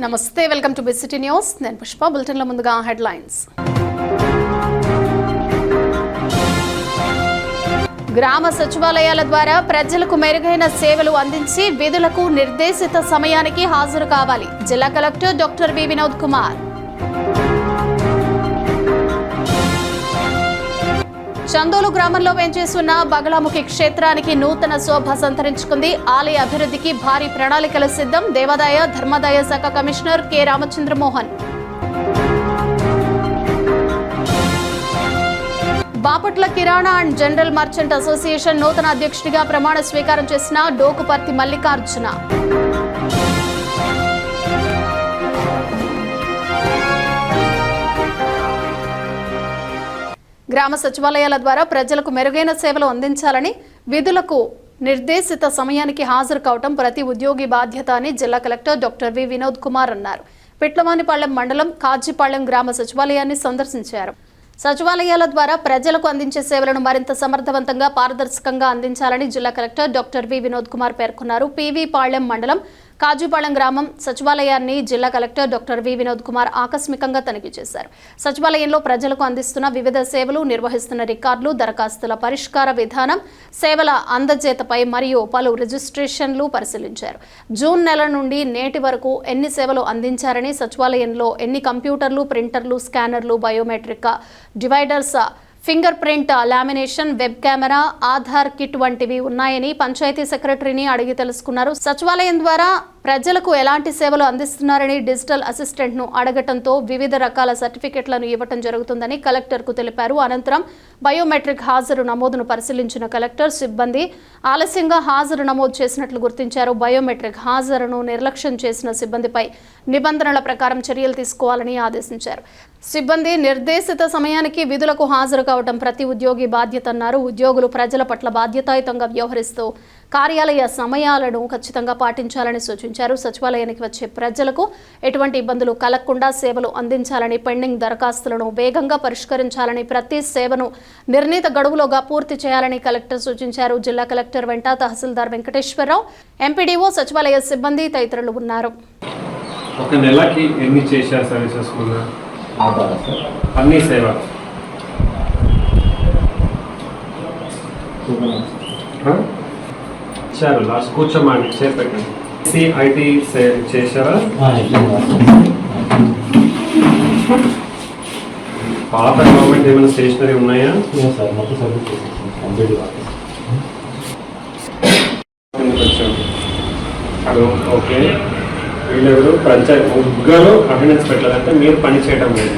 నమస్తే, welcome to బిసిటీ news. నేను పుష్ప. బులెటిన్ల ముందుగా హెడ్లైన్స్. గ్రామ సచివాలయాల ద్వారా ప్రజలకు మెరుగైన సేవలు అందించి విధులకు నిర్దేశిత సమయానికి హాజరు కావాలి. జిల్లా collector doctor V Vinod Kumar. Chandolu గ్రామంలో వేంచేస్తున్న బగలాముఖి క్షేత్రానికి నూతన శోభ సంతరించుకుంది. ఆలయ అభివృద్ధికి భారీ ప్రణాళికలు సిద్ధం. దేవాదాయ ధర్మాదాయ శాఖ commissioner K Ramachandra Mohan. Bapatla kirana and general merchant association నూతన అధ్యక్షుడిగా ప్రమాణ స్వీకారం చేసిన డోకుపర్తి మల్లికార్జున. గ్రామ సచివాలయాల ద్వారా ప్రజలకు మెరుగైన సేవలు అందించాలని, విధులకు నిర్దేశిత సమయానికి హాజరు కావడం ప్రతి ఉద్యోగి బాధ్యత అని జిల్లా collector doctor V Vinod Kumar అన్నారు. పిట్లవానిపాళ్లెం మండలం కాజీపాళ్లెం గ్రామ సచివాలయాన్ని సందర్శించారు. సచివాలయాల ద్వారా ప్రజలకు అందించే సేవలను మరింత సమర్థవంతంగా, పారదర్శకంగా అందించాలని జిల్లా collector doctor V Vinod Kumar పేర్కొన్నారు. పివి పాళ్లెం మండలం కాజుపాళ్లెం గ్రామం సచివాలయాన్ని జిల్లా collector doctor V Vinod Kumar ఆకస్మికంగా తనిఖీ చేశారు. సచివాలయంలో ప్రజలకు అందిస్తున్న వివిధ సేవలు, నిర్వహిస్తున్న రికార్డులు, దరఖాస్తుల పరిష్కార విధానం, సేవల అందజేతపై మరియు పలు రిజిస్ట్రేషన్లు పరిశీలించారు. జూన్ నెల నుండి నేటి వరకు ఎన్ని సేవలు అందించారని, సచివాలయంలో ఎన్ని కంప్యూటర్లు, ప్రింటర్లు, స్కానర్లు, biometric dividers, finger print lamination, web camera, Aadhaar kit వంటివి ఉన్నాయని పంచాయతీ సెక్రటరీని అడిగి తెలుసుకున్నారు. సచివాలయం ద్వారా ప్రజలకు ఎలాంటి సేవలు అందిస్తున్నారని డిజిటల్ అసిస్టెంట్ ను అడగటంతో వివిధ రకాల సర్టిఫికెట్లను ఇవ్వటం జరుగుతుందని కలెక్టర్ కు తెలిపారు. అనంతరం బయోమెట్రిక్ హాజరు నమోదును పరిశీలించిన కలెక్టర్ సిబ్బంది ఆలస్యంగా హాజరు నమోదు చేసినట్లు గుర్తించారు. బయోమెట్రిక్ హాజరును నిర్లక్ష్యం చేసిన సిబ్బందిపై నిబంధనల ప్రకారం చర్యలు తీసుకోవాలని ఆదేశించారు. సిబ్బంది నిర్దేశిత సమయానికి విధులకు హాజరు కావడం ప్రతి ఉద్యోగి బాధ్యత అన్నారు. ఉద్యోగులు ప్రజల పట్ల బాధ్యతాయుతంగా వ్యవహరిస్తూ కార్యాలయ సమయాలను ఖచ్చితంగా పాటించాలని సూచించారు. సచివాలయానికి వచ్చే ప్రజలకు ఎటువంటి ఇబ్బందులు కలగకుండా సేవలు అందించాలని, పెండింగ్ దరఖాస్తులను వేగంగా పరిష్కరించాలని, ప్రతి సేవను నిర్ణీత గడువులోగా పూర్తి చేయాలని కలెక్టర్ సూచించారు. జిల్లా కలెక్టర్ వెంట తహసీల్దార్ వెంకటేశ్వరరావు, ఎంపీడీఓ, సచివాలయ సిబ్బంది తదితరులు ఉన్నారు. ఒక నెలకి ఎన్ని చేశారు సర్వీసెస్? అన్ని సేవ ఇచ్చారు. లాస్ట్ కూర్చోమండి, చేపెట్టండి. ఐటీ చేశారా? పాత గవర్నమెంట్ ఏమైనా స్టేషనరీ ఉన్నాయా? ఓకే, వీళ్ళెవరు పంచాయతీ ముగ్గురు అటెండెన్స్ పెట్టలేదంటే మీరు పని చేయడం లేదు.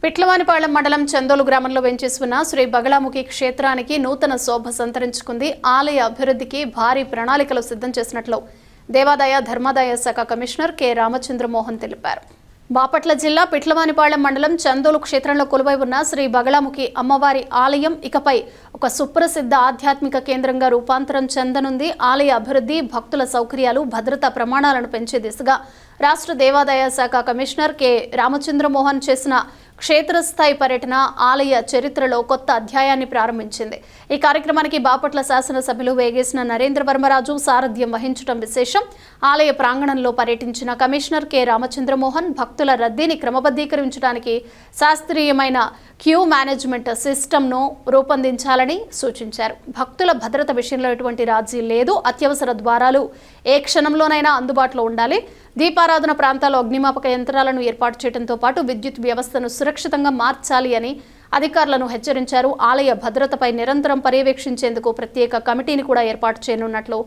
పిట్లవానిపాళ్లెం మండలం చందోలు గ్రామంలో వెంచేస్తున్న శ్రీ బగలాముఖి క్షేత్రానికి నూతన శోభ సంతరించుకుంది. ఆలయ అభివృద్ధికి భారీ ప్రణాళికలు సిద్ధం చేసినట్లు దేవాదాయ ధర్మాదాయ శాఖ కమిషనర్ కె రామచంద్రమోహన్ తెలిపారు. బాపట్ల జిల్లా పిట్లవానిపాళ్లెం మండలం చందోలు క్షేత్రంలో కొలువై ఉన్న శ్రీ బగలాముఖి అమ్మవారి ఆలయం ఇకపై ఒక సుప్రసిద్ధ ఆధ్యాత్మిక కేంద్రంగా రూపాంతరం చెందనుంది. ఆలయ అభివృద్ధి, భక్తుల సౌకర్యాలు, భద్రతా ప్రమాణాలను పెంచే దిశగా రాష్ట్ర దేవాదాయ శాఖ కమిషనర్ కె రామచంద్రమోహన్ చేసిన క్షేత్రస్థాయి పర్యటన ఆలయ చరిత్రలో కొత్త అధ్యాయాన్ని ప్రారంభించింది. ఈ కార్యక్రమానికి బాపట్ల శాసనసభ్యులు వేగేసిన నరేంద్ర వర్మరాజు సారథ్యం వహించడం విశేషం. ఆలయ ప్రాంగణంలో పర్యటించిన కమిషనర్ కె రామచంద్రమోహన్ భక్తుల రద్దీని క్రమబద్ధీకరించడానికి శాస్త్రీయమైన క్యూ మేనేజ్మెంట్ సిస్టమ్ను రూపొందించాలని సూచించారు. భక్తుల భద్రత విషయంలో ఎటువంటి రాజీ లేదు. అత్యవసర ద్వారాలు ఏ క్షణంలోనైనా అందుబాటులో ఉండాలి. దీపారాధన ప్రాంతాల్లో అగ్నిమాపక యంత్రాలను ఏర్పాటు చేయడంతో పాటు విద్యుత్ వ్యవస్థను సురక్షితంగా మార్చాలి అని అధికారులను హెచ్చరించారు. ఆలయ భద్రతపై నిరంతరం పర్యవేక్షించేందుకు ప్రత్యేక కమిటీని కూడా ఏర్పాటు చేయనున్నట్లు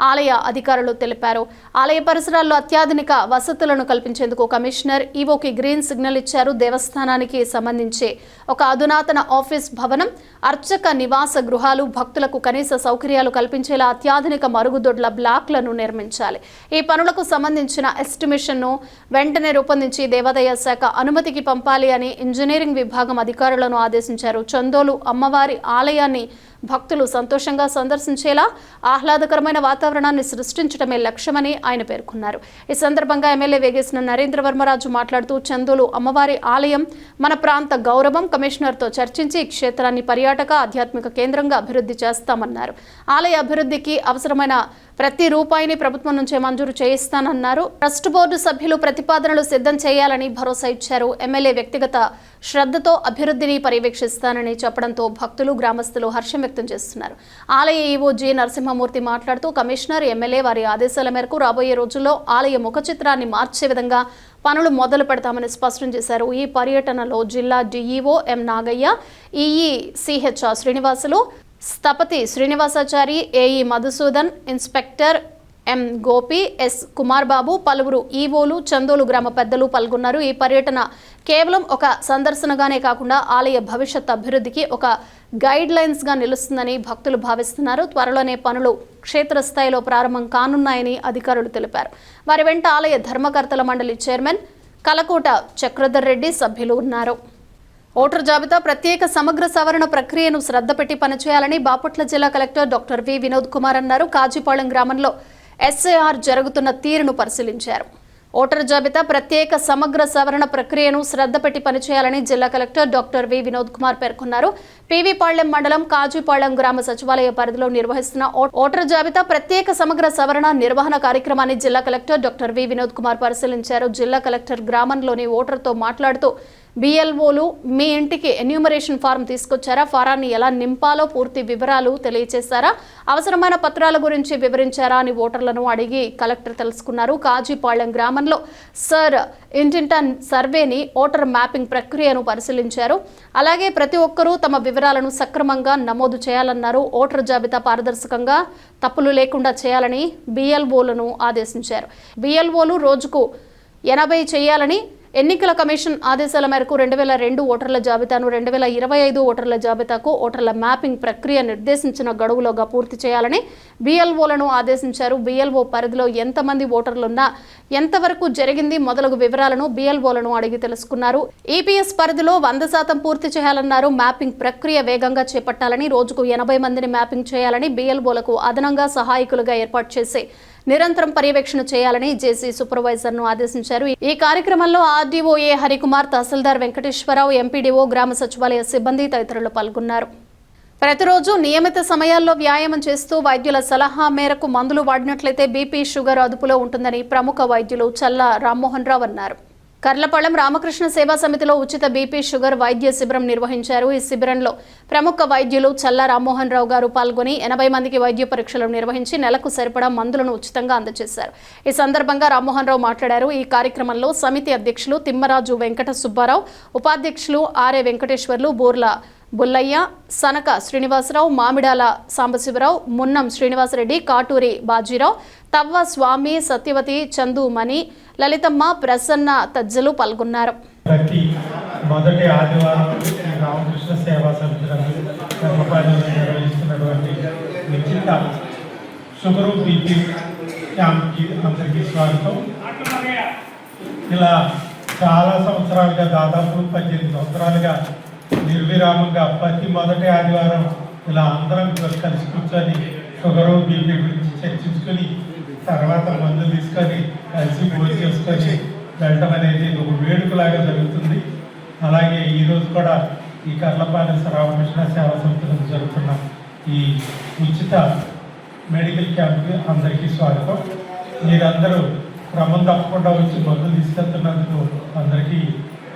ఆలయ అధికారులు తెలిపారు. ఆలయ పరిసరాల్లో అత్యాధునిక వసతులను కల్పించేందుకు కమిషనర్ ఈవోకి గ్రీన్ సిగ్నల్ ఇచ్చారు. దేవస్థానానికి సంబంధించి ఒక అధునాతన ఆఫీస్ భవనం, అర్చక నివాస గృహాలు, భక్తులకు కనీస సౌకర్యాలు కల్పించేలా అత్యాధునిక మరుగుదొడ్ల బ్లాక్లను నిర్మించాలి. ఈ పనులకు సంబంధించిన ఎస్టిమేషన్ను వెంటనే రూపొందించి దేవాదాయ శాఖ అనుమతికి పంపాలి అని ఇంజనీరింగ్ విభాగం అధికారులను ఆదేశించారు. చందోలు అమ్మవారి ఆలయాన్ని భక్తులు సంతోషంగా సందర్శించేలా ఆహ్లాదకరమైన వాతావరణాన్ని సృష్టించడమే లక్ష్యమని ఆయన పేర్కొన్నారు. ఈ సందర్భంగా ఎమ్మెల్యే వేగేసిన నరేంద్ర వర్మరాజు మాట్లాడుతూ చందోలు అమ్మవారి ఆలయం మన ప్రాంత గౌరవం, కమిషనర్తో చర్చించి క్షేత్రాన్ని పర్యాటక ఆధ్యాత్మిక కేంద్రంగా అభివృద్ధి చేస్తామన్నారు. ఆలయ అభివృద్ధికి అవసరమైన ప్రతి రూపాయిని ప్రభుత్వం నుంచే మంజూరు చేయిస్తానన్నారు. ట్రస్ట్ బోర్డు సభ్యులు ప్రతిపాదనలు సిద్ధం చేయాలని భరోసా ఇచ్చారు. ఎమ్మెల్యే వ్యక్తిగత శ్రద్ధతో అభివృద్ధిని పర్యవేక్షిస్తానని చెప్పడంతో భక్తులు, గ్రామస్తులు హర్షం వ్యక్తం చేస్తున్నారు. ఆలయ ఈవో జి నరసింహమూర్తి మాట్లాడుతూ కమిషనర్, ఎమ్మెల్యే వారి ఆదేశాల మేరకు రాబోయే రోజుల్లో ఆలయ ముఖ చిత్రాన్ని మార్చే విధంగా పనులు మొదలు పెడతామని స్పష్టం చేశారు. ఈ పర్యటనలో జిల్లా DEO M Nagayya, EE CHR Srinivasulu, స్థపతి Srinivasachari, AE Madhusudan, inspector M Gopi, S Kumar Babu, పలువురు ఈవోలు, చందోలు గ్రామ పెద్దలు పాల్గొన్నారు. ఈ పర్యటన కేవలం ఒక సందర్శనగానే కాకుండా ఆలయ భవిష్యత్ అభివృద్ధికి ఒక గైడ్ లైన్స్ గా నిలుస్తుందని భక్తులు భావిస్తున్నారు. త్వరలోనే పనులు క్షేత్రస్థాయిలో ప్రారంభం కానున్నాయని అధికారులు తెలిపారు. వారి వెంట ఆలయ ధర్మకర్తల మండలి చైర్మన్ కలకోట చక్రధర్ రెడ్డి సభ్యులు ఉన్నారు. ఓటర్ జాబితా ప్రత్యేక సమగ్ర సవరణ ప్రక్రియను శ్రద్ధ పెట్టి పనిచేయాలని బాపట్ల జిల్లా collector doctor V Vinod Kumar అన్నారు. కాజీపాళెం గ్రామంలో ఎస్ఐఆర్ జరుగుతున్న తీరును పరిశీలించారు. ఓటర్ జాబితా ప్రత్యేక సమగ్ర సవరణ ప్రక్రియను శ్రద్ధ పెట్టి పనిచేయాలని జిల్లా collector doctor V Vinod Kumar పేర్కొన్నారు. పివిపాళ్లెం మండలం కాజీపాళెం గ్రామ సచివాలయ పరిధిలో నిర్వహిస్తున్న ఓటర్ జాబితా ప్రత్యేక సమగ్ర సవరణ నిర్వహణ కార్యక్రమాన్ని జిల్లా collector doctor V Vinod Kumar పరిశీలించారు. జిల్లా కలెక్టర్ గ్రామంలోని ఓటర్తో మాట్లాడుతూ బిఎల్ఓలు మీ ఇంటికి ఎన్యూమరేషన్ ఫారం తీసుకొచ్చారా, ఫారాన్ని ఎలా నింపాలో పూర్తి వివరాలు తెలియజేశారా, అవసరమైన పత్రాల గురించి వివరించారా అని ఓటర్లను అడిగి కలెక్టర్ తెలుసుకున్నారు. కాజీపాళెం గ్రామంలో సర్ ఇంటింటన్ సర్వేని, ఓటర్ మ్యాపింగ్ ప్రక్రియను పరిశీలించారు. అలాగే ప్రతి ఒక్కరూ తమ వివరాలను సక్రమంగా నమోదు చేయాలన్నారు. ఓటర్ జాబితా పారదర్శకంగా, తప్పులు లేకుండా చేయాలని బిఎల్ఓలను ఆదేశించారు. బిఎల్ఓలు రోజుకు 80 చేయాలని ఎన్నికల కమిషన్ ఆదేశాల మేరకు 2002 ఓటర్ల జాబితాను 2025 ఓటర్ల జాబితాకు ఓటర్ల మ్యాపింగ్ ప్రక్రియ నిర్దేశించిన గడువులోగా పూర్తి చేయాలని బిఎల్ఓలను ఆదేశించారు. బిఎల్ఓ పరిధిలో ఎంతమంది ఓటర్లున్నా, ఎంతవరకు జరిగింది మొదలగు వివరాలను బిఎల్ఓలను అడిగి తెలుసుకున్నారు. ఈపీఎస్ పరిధిలో 100% పూర్తి చేయాలన్నారు. మ్యాపింగ్ ప్రక్రియ వేగంగా చేపట్టాలని, రోజుకు 80 మందిని మ్యాపింగ్ చేయాలని బిఎల్ఓలకు అదనంగా సహాయకులుగా ఏర్పాటు చేసి నిరంతరం పర్యవేక్షణ చేయాలని జేసీ సూపర్వైజర్ను ఆదేశించారు. ఈ కార్యక్రమంలో ఆర్డీఓ ఏ హరికుమార్, తహసీల్దార్ వెంకటేశ్వరరావు, ఎంపీడీఓ, గ్రామ సచివాలయ సిబ్బంది తదితరులు పాల్గొన్నారు. ప్రతిరోజు నియమిత సమయాల్లో వ్యాయామం చేస్తూ వైద్యుల సలహా మేరకు మందులు వాడినట్లయితే బీపీ, షుగర్ అదుపులో ఉంటుందని ప్రముఖ వైద్యులు చల్లా రామ్మోహన్ రావు అన్నారు. కర్లపాళెం రామకృష్ణ సేవా సమితిలో ఉచిత బీపీ, షుగర్ వైద్య శిబిరం నిర్వహించారు. ఈ శిబిరంలో ప్రముఖ వైద్యులు చల్లా రామ్మోహన్ రావు గారు పాల్గొని 80 మందికి వైద్య పరీక్షలు నిర్వహించి నెలకు సరిపడా మందులను ఉచితంగా అందజేశారు. ఈ సందర్భంగా రామ్మోహన్ రావు మాట్లాడారు. ఈ కార్యక్రమంలో సమితి అధ్యక్షులు తిమ్మరాజు వెంకట సుబ్బారావు, ఉపాధ్యక్షులు ఆర్ఏ వెంకటేశ్వర్లు, బోర్ల బుల్లయ్య, సనక శ్రీనివాసరావు, మామిడాల సాంబశివరావు, మున్నం శ్రీనివాసరెడ్డి, కాటూరి బాజీరావు, తవ్వ స్వామి, సత్యవతి, చందుమణి, లలితమ్మ, ప్రసన్న తజ్జలు పాల్గొన్నారు. ప్రతి మొదటి ఆదివారం రామకృష్ణ సేవా సమితి నిర్వహిస్తున్నటువంటి ఉచిత షుగరు, బీపీ క్యాంప్కి అందరికీ స్వాగతం. ఇలా చాలా సంవత్సరాలుగా, దాదాపు 18 సంవత్సరాలుగా నిర్విరామంగా ప్రతి మొదటి ఆదివారం ఇలా అందరం కలిసి కూర్చొని షుగరు, బీపీ గురించి చర్చించుకొని తర్వాత మందులు తీసుకొని కలిసి భోజనం చేసుకొని వెళ్ళటం అనేది ఒక వేడుకలాగా జరుగుతుంది. అలాగే ఈరోజు కూడా ఈ కర్లపాలెం రామకృష్ణ సేవా సమితిలో జరుగుతున్న ఈ ఉచిత మెడికల్ క్యాంప్కి అందరికీ స్వాగతం. మీరందరూ క్రమం తప్పకుండా వచ్చి మందులు తీసుకెళ్తున్నందుకు అందరికీ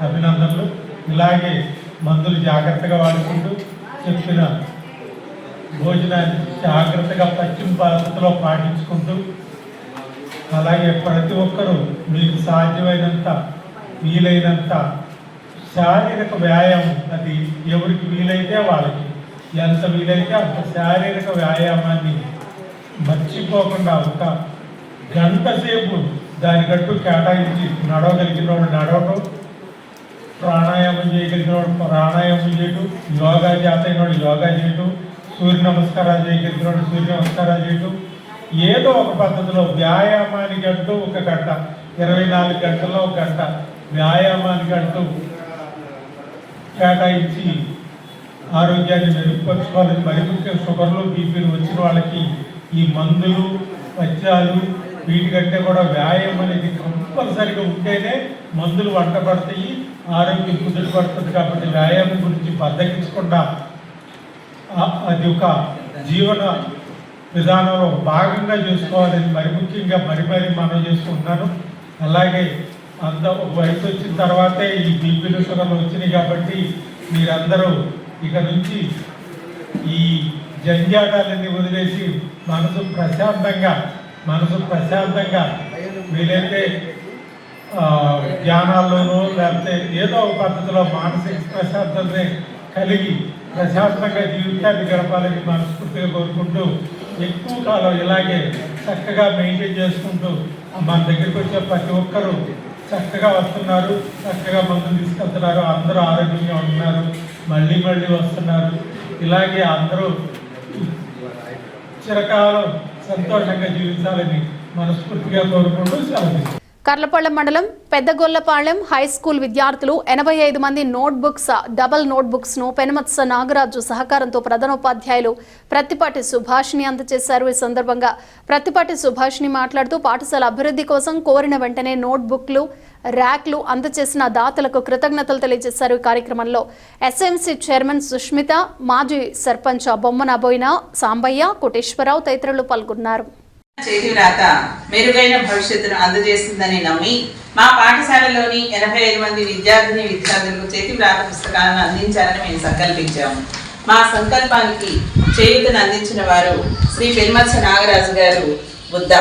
అభినందనలు. ఇలాగే మందులు జాగ్రత్తగా వాడుకుంటూ, చెప్పిన భోజనాన్ని జాగ్రత్తగా పశ్చిమ పద్ధతిలో పాటించుకుంటూ, అలాగే ప్రతి ఒక్కరూ మీకు సాధ్యమైనంత వీలైనంత శారీరక వ్యాయామం, అది ఎవరికి వీలైతే వాళ్ళకి ఎంత వీలైతే అంత శారీరక వ్యాయామాన్ని మర్చిపోకుండా ఒక గంట సేపు దానికట్టు కేటాయించి నడవగలిగిన వాడు నడవటం, ప్రాణాయామం చేయగలిగిన వాడు ప్రాణాయామం చేయటం, యోగా చేతైన వాడు యోగా చేయటం, సూర్య నమస్కారాలు చేయగలిగిన వాడు సూర్య నమస్కారాలు చేయటం, ఏదో ఒక పద్ధతిలో వ్యాయామానికి అంటూ ఒక గంట, 24 గంటల్లో ఒక గంట వ్యాయామానికి అంటూ కేటాయించి ఆరోగ్యాన్ని మెరుగుపరచుకోవాలని, మరి ముఖ్యంగా షుగర్లు బీపీలు వచ్చిన వాళ్ళకి ఈ మందులు పథ్యాలు వీటికంటే కూడా వ్యాయామం అనేది కంపల్సరిగా ఉంటేనే మందులు వంట పడతాయి, ఆరోగ్యం కుదురు పడుతుంది. కాబట్టి వ్యాయామం గురించి బద్దకించకుండా అది ఒక జీవన విధానంలో భాగంగా చేసుకోవాలని మరి ముఖ్యంగా మరి మనం చేసుకుంటున్నాను. అలాగే అంత ఒక వయసు వచ్చిన తర్వాతే ఈ బీపీలు షుగర్లు వచ్చినాయి కాబట్టి మీరందరూ ఇక నుంచి ఈ జంజాటాలన్నీ వదిలేసి మనసు ప్రశాంతంగా వీలైతే ధ్యానాల్లోనూ లేకపోతే ఏదో ఒక పద్ధతిలో మానసిక ప్రశాంతతని కలిగి ప్రశాంతంగా జీవితాన్ని గడపాలని మనస్ఫూర్తిగా కోరుకుంటూ ఎక్కువ కాలం ఇలాగే చక్కగా మెయింటైన్ చేసుకుంటూ మన దగ్గరికి వచ్చే ప్రతి ఒక్కరూ చక్కగా వస్తున్నారు, చక్కగా మందులు తీసుకెళ్తున్నారు, అందరూ ఆరోగ్యంగా ఉంటున్నారు, మళ్ళీ వస్తున్నారు. ఇలాగే అందరూ చిరకాలం సంతోషంగా జీవించాలని మనస్ఫూర్తిగా కోరుకుంటూ సెలవు. కర్లపళ్ళెం మండలం పెద్దగొల్లపాళ్లెం హై స్కూల్ విద్యార్థులు 85 మంది డబల్ నోట్బుక్స్ ను పెనుమత్స నాగరాజు సహకారంతో ప్రధానోపాధ్యాయులు ప్రత్తిపాటి సుభాషిణి అందజేశారు. ఈ సందర్భంగా ప్రత్తిపాటి సుభాషిణి మాట్లాడుతూ పాఠశాల అభివృద్ధి కోసం కోరిన వెంటనే నోట్బుక్లు, ర్యాక్లు అందజేసిన దాతలకు కృతజ్ఞతలు తెలియజేశారు. ఈ కార్యక్రమంలో ఎస్ఎంసీ చైర్మన్ సుష్మిత, మాజీ సర్పంచ్ బొమ్మనబోయిన సాంబయ్య, కోటేశ్వరరావు తదితరులు పాల్గొన్నారు. చేతి వ్రాత మెరుగైన భవిష్యత్తును అందజేస్తుందని నమ్మి మా పాఠశాలలోని 85 మంది విద్యార్థులకు చేతి వ్రాత పుస్తకాలను అందించాలని మేము సంకల్పించాము. మా సంకల్పానికి చేయూతను అందించిన వారు శ్రీ పెనుమత్స నాగరాజు గారు బుద్ధ.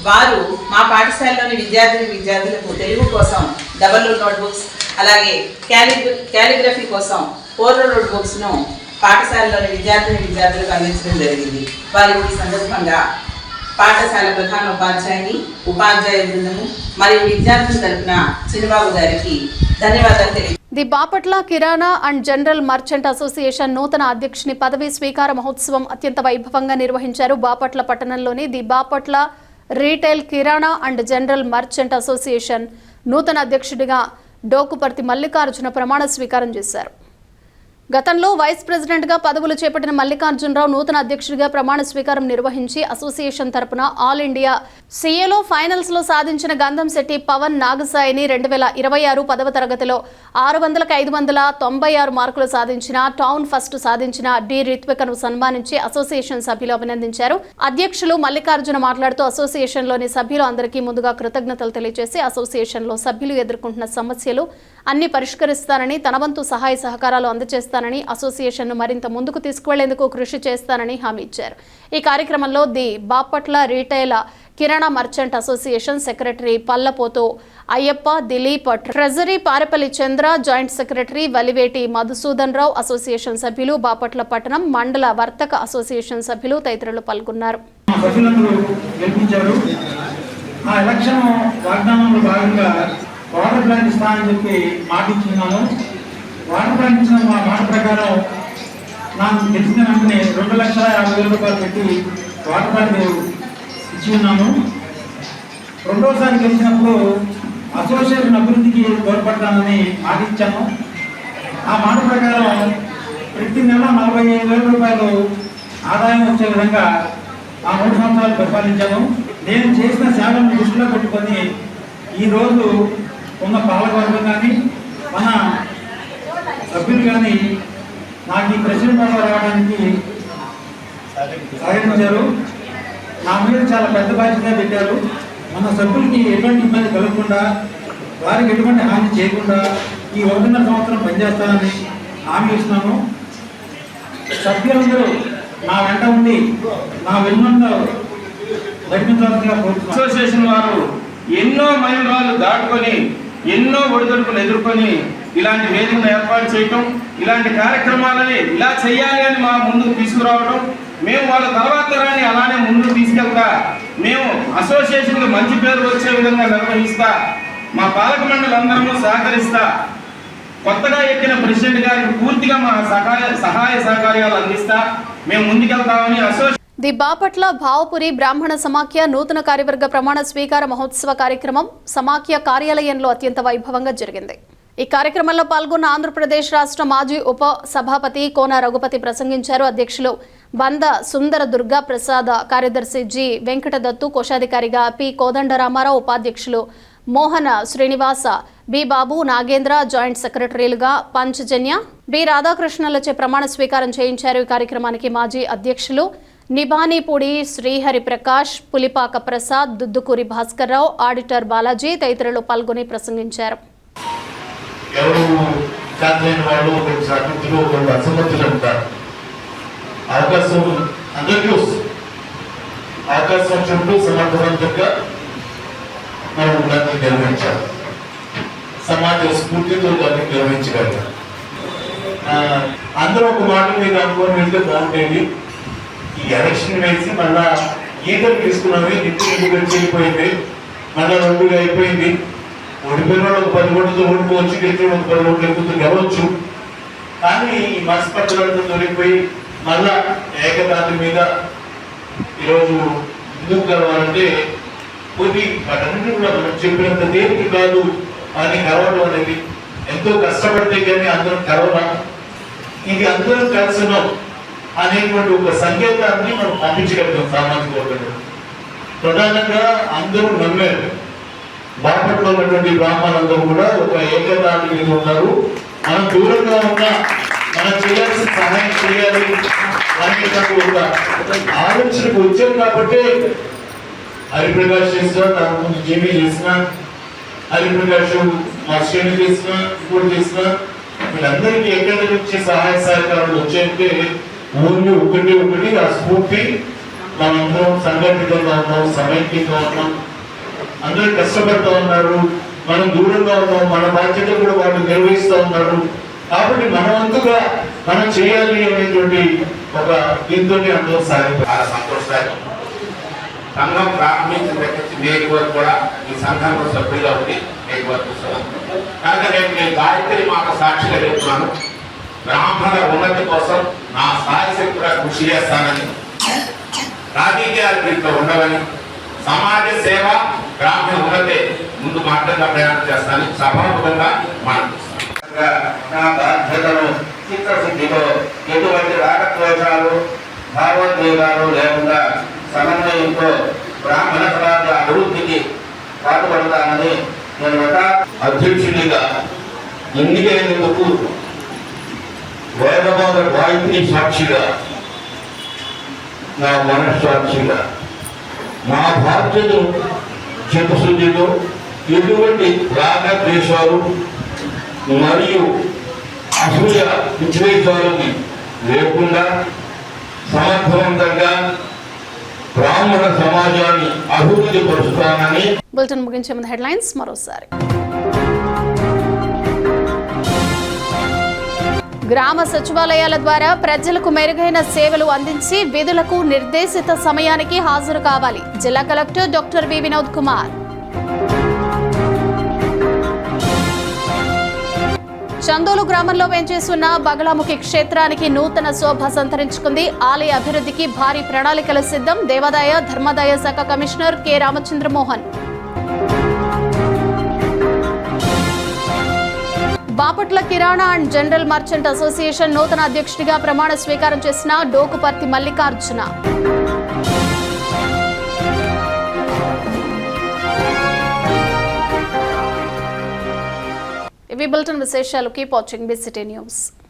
వారు మా పాఠశాలలోని విద్యార్థులకు తెలుగు కోసం డబల్ నోట్బుక్స్, అలాగే క్యాలిగ్రఫీ కోసం 4 నోట్బుక్స్ను పాఠశాలలోని విద్యార్థులకు అందించడం జరిగింది. వారు ఈ సందర్భంగా పాఠశాల ప్రధాన ఉపాధ్యాయుని, ఉపాధ్యాయ బృందము మరియు విద్యార్థుల తరపున చిన్నబాబు గారికి ధన్యవాదాలు తెలియ. The Bapatla kirana and general merchant association నూతన అధ్యక్షుని పదవీ స్వీకార మహోత్సవం అత్యంత వైభవంగా నిర్వహించారు. బాపట్ల పట్టణంలోని the Bapatla retail kirana and general merchant association నూతన అధ్యక్షుడిగా డోకుపర్తి మల్లికార్జున ప్రమాణ స్వీకారం చేశారు. గతంలో వైస్ ప్రెసిడెంట్గా పదవులు చేపట్టిన మల్లికార్జునరావు నూతన అధ్యక్షుడిగా ప్రమాణ స్వీకారం నిర్వహించి అసోసియేషన్ తరపున ఆల్ ఇండియా సీఏలో ఫైనల్స్ లో సాధించిన గంధంశెట్టి పవన్ నాగసాయిని 2026 10వ తరగతిలో 600కి 596 మార్కులు సాధించిన టౌన్ ఫస్ట్ సాధించిన డి రిత్వికను సన్మానించి అసోసియేషన్ సభ్యులు అభినందించారు. అధ్యక్షులు మల్లికార్జున మాట్లాడుతూ అసోసియేషన్లోని సభ్యులు అందరికీ ముందుగా కృతజ్ఞతలు తెలియజేసి అసోసియేషన్లో సభ్యులు ఎదుర్కొంటున్న సమస్యలు అన్ని పరిష్కరిస్తానని, తన వంతు సహాయ సహకారాలు అందజేస్తానని, అసోసియేషన్ను మరింత ముందుకు తీసుకువెళ్లేందుకు కృషి చేస్తానని హామీ ఇచ్చారు. ఈ కార్యక్రమంలో the Bapatla retail kirana merchant association secretary Pallapothu Ayyappa, Dilip, treasury Parepalli Chandra, joint secretary Valiveti Madhusudan Rao, association సభ్యులు, బాపట్ల పట్టణం మండల వర్తక అసోసియేషన్ సభ్యులు తదితరులు పాల్గొన్నారు. వాటర్ ప్లాంట్ ఇస్తానని చెప్పి మాట ఇచ్చున్నాను. వాటర్ ప్లాంట్ ఇచ్చిన మాట ప్రకారం నాకు గెలిచిన వెంటనే 2,50,000 రూపాయలు పెట్టి వాటర్ ప్లాంట్ ఇచ్చి ఉన్నాను. రెండోసారి గెలిచినప్పుడు అసోసియేషన్ అభివృద్ధికి తోడ్పడతానని మాట ఇచ్చాను. ఆ మాట ప్రకారం ప్రతి నెల 45,000 రూపాయలు ఆదాయం వచ్చే విధంగా ఆ 3 సంవత్సరాలు పరిపాలించాను. నేను చేసిన సేవలను దృష్టిలో పెట్టుకొని ఈరోజు ఉన్న పాలకవర్గం కానీ మన సభ్యులు కానీ నాకు ఈ ప్రెసిడెంట్ పదవి రావడానికి సహకరించారు. నా మీద చాలా పెద్ద బాధ్యత పెట్టారు. మన సభ్యులకి ఎటువంటి ఇబ్బంది కలగకుండా, వారికి ఎటువంటి హాని చేయకుండా ఈ 1.5 సంవత్సరం పనిచేస్తానని హామీ ఇస్తున్నాను. సభ్యులందరూ నా వెంట ఉండి నా వెన్నంతా నడిపించాల్సిందిగా కోరుతున్నాను. అసోసియేషన్ వారు ఎన్నో మైలురాళ్ళు దాటుకొని, ఎన్నో ఒడిదొడుకులు ఎదుర్కొని ఇలాంటి వేదికను ఏర్పాటు చేయటం, ఇలాంటి కార్యక్రమాలని ఇలా చేయాలి అని మా ముందుకు తీసుకురావడం, మేము వాళ్ళ తర్వాత తరాన్ని అలానే ముందుకు తీసుకెళ్తా, మేము అసోసియేషన్కి మంచి పేరు వచ్చే విధంగా నిర్వహిస్తా, మా పాలక మండలి అందరూ సహకరిస్తా, కొత్తగా ఎక్కిన ప్రెసిడెంట్ గారికి పూర్తిగా మా సహాయ సహకార్యాలు అందిస్తా, మేము ముందుకెళ్తామని అసోసియేషన్. ది బాపట్ల భావపురి బ్రాహ్మణ సమాఖ్య నూతన కార్యవర్గ ప్రమాణ స్వీకార మహోత్సవ కార్యక్రమం సమాఖ్య కార్యాలయంలో అత్యంత వైభవంగా జరిగింది. ఈ కార్యక్రమంలో పాల్గొన్న ఆంధ్రప్రదేశ్ రాష్ట్ర మాజీ ఉప సభాపతి కోన రఘుపతి ప్రసంగించారు. అధ్యక్షులు బంద సుందర దుర్గా ప్రసాద్, కార్యదర్శి జి వెంకటదత్తు, కోశాధికారిగా పి కోదండరామారావు, ఉపాధ్యక్షులు మోహన శ్రీనివాస, బి బాబు, నాగేంద్ర, జాయింట్ సెక్రటరీలుగా పంచజన్య, బి రాధాకృష్ణలచే ప్రమాణ స్వీకారం చేయించారు. ఈ కార్యక్రమానికి మాజీ అధ్యక్షులు నిబానీపూడి శ్రీహరి ప్రకాష్, పులిపాక ప్రసాద్, దుద్దుకూరి భాస్కర్రావు, ఆడిటర్ బాలాజీ తదితరులు పాల్గొని ప్రసంగించారు. ఎవరు సాధ్యమైన వాళ్ళు ఒకటి సాధ్యతలు ఒకటి అసమర్థులు ఉంటారు. అవకాశం అందరికీ వస్తుంది. అవకాశం వచ్చినప్పుడు సమర్థవంతంగా మనం దాన్ని నిర్వహించాలి. సమాజ స్ఫూర్తితో దాన్ని నిర్వహించగలగాలి. అందరూ ఒక మాట మీద అనుకోని వెళ్తే బాగుండేది. ఈ ఎలక్షన్ వేసి మళ్ళా ఈతలు తీసుకున్నవి నిత్యం చెల్లిపోయింది, మళ్ళా 2 అయిపోయింది. ఓడిపోయిన వాళ్ళు 10 ఓట్లతో ఓడిపోవచ్చు, గెలిచిన 10 ఓట్లు ఎక్కుతూ గెలవచ్చు. కానీ ఈ మనస్పర్ధలతో తొలిగిపోయి మళ్ళా ఏకదాని మీద ఈరోజు ముందుకు కలవాలంటే కొన్ని వాటన్నిటి కూడా మనం చెప్పినంత తేలిక కాదు అని కలవడం అనేది. ఎంతో కష్టపడితే కానీ అందరం కలవరా, ఇది అందరం కలిసినాం అనేటువంటి ఒక సంకేతాన్ని మనం పంపించగలుగుతాం సామాజిక వర్గంలో. ప్రధానంగా అందరూ నమ్మారు. బాపట్లో ఉన్నటువంటి బ్రాహ్మణులందరూ కూడా ఒక ఏకదాని మీద ఉన్నారు. మనం దూరంగా ఉన్న మనం చేయాల్సిన సహాయం చేయాలి అనేటువంటి ఒక ఆలోచనకు వచ్చాం. కాబట్టి హరిప్రకాష్ చేసిన, దాని ముందు జేబీ చేసిన, హరిప్రకాష్ మాస్టర్ చేసిన, ఇంకోటి చేసిన, వీళ్ళందరికీ ఎక్కడి నుంచి వచ్చే సహాయ సహకారాలు వచ్చాయంటే ఊళ్ళో ఒకటి ఆ స్ఫూర్తి. మనందరం సంఘటితంగా ఉన్నాం, సమైక్యంగా ఉన్నాం, అందరూ కష్టపడుతూ ఉన్నారు. మనం దూరంగా ఉన్నాం, మన బాధ్యత కూడా వాళ్ళు నిర్వహిస్తూ ఉన్నారు. కాబట్టి మనవంతుగా మనం చేయాలి అనేటువంటి ఒక దీంతో అందరూ చాలా సంతోషదాయకం. సంఘం ప్రారంభించిన దగ్గర నేటి వరకు కూడా ఈ సంఘంలో సభ్యులుగా ఉంది. నేటి వరకు కనుక నేను గాయత్రి మాట సాక్షిగా చెప్తున్నాను. బ్రాహ్మణ ఉన్నతి కోసం నా సాయశక్తిగా కృషి చేస్తానని, రాజకీయాలు దీంట్లో ఉండవని, సమాజ సేవ బ్రాహ్మణ ఉన్నతే ముందు మార్గంగా ప్రయాణం చేస్తానని సభాముఖంగా మనం నా బాధ్యతను చిత్తశుద్ధితో ఎటువంటి రాగద్వేషాలు భావోద్వేగాలు లేకుండా సమన్వయంతో బ్రాహ్మణ సమాజ అభివృద్ధికి పాటుపడతానని నేను అధ్యక్షుడిగా ఎన్నికైనందుకు వేదవాద గాయత్రి సాక్షిగా, నా మనస్సాక్షిగా నా బాధ్యతను చిత్తశుద్ధితో ఎటువంటి రాగద్వేషాలు మరియు అసూయ విద్వేషాలని లేకుండా సమర్థవంతంగా బ్రాహ్మణ సమాజాన్ని అభివృద్ధి పరుస్తానని. బులెటిన్ ముగించే ముందు హెడ్లైన్స్ మరోసారి. గ్రామ సచివాలయాల ద్వారా ప్రజలకు మెరుగైన సేవలు అందించి విధులకు నిర్దేశిత సమయానికి హాజరు కావాలి. జిల్లా collector doctor V Vinod Kumar. Chandolu గ్రామంలో వేంచేస్తున్న బగలాముఖి క్షేత్రానికి నూతన శోభ సంతరించుకుంది. ఆలయ అభివృద్ధికి భారీ ప్రణాళికలు సిద్ధం. దేవాదాయ ధర్మాదాయ శాఖ commissioner K Ramachandra Mohan. Bapatla kirana and general merchant association నూతన అధ్యక్షుడిగా ప్రమాణ స్వీకారం చేసిన డోకుపర్తి మల్లికార్జున. ఇవి బులెటిన్ విశేషాలు. Keep watching BCT news.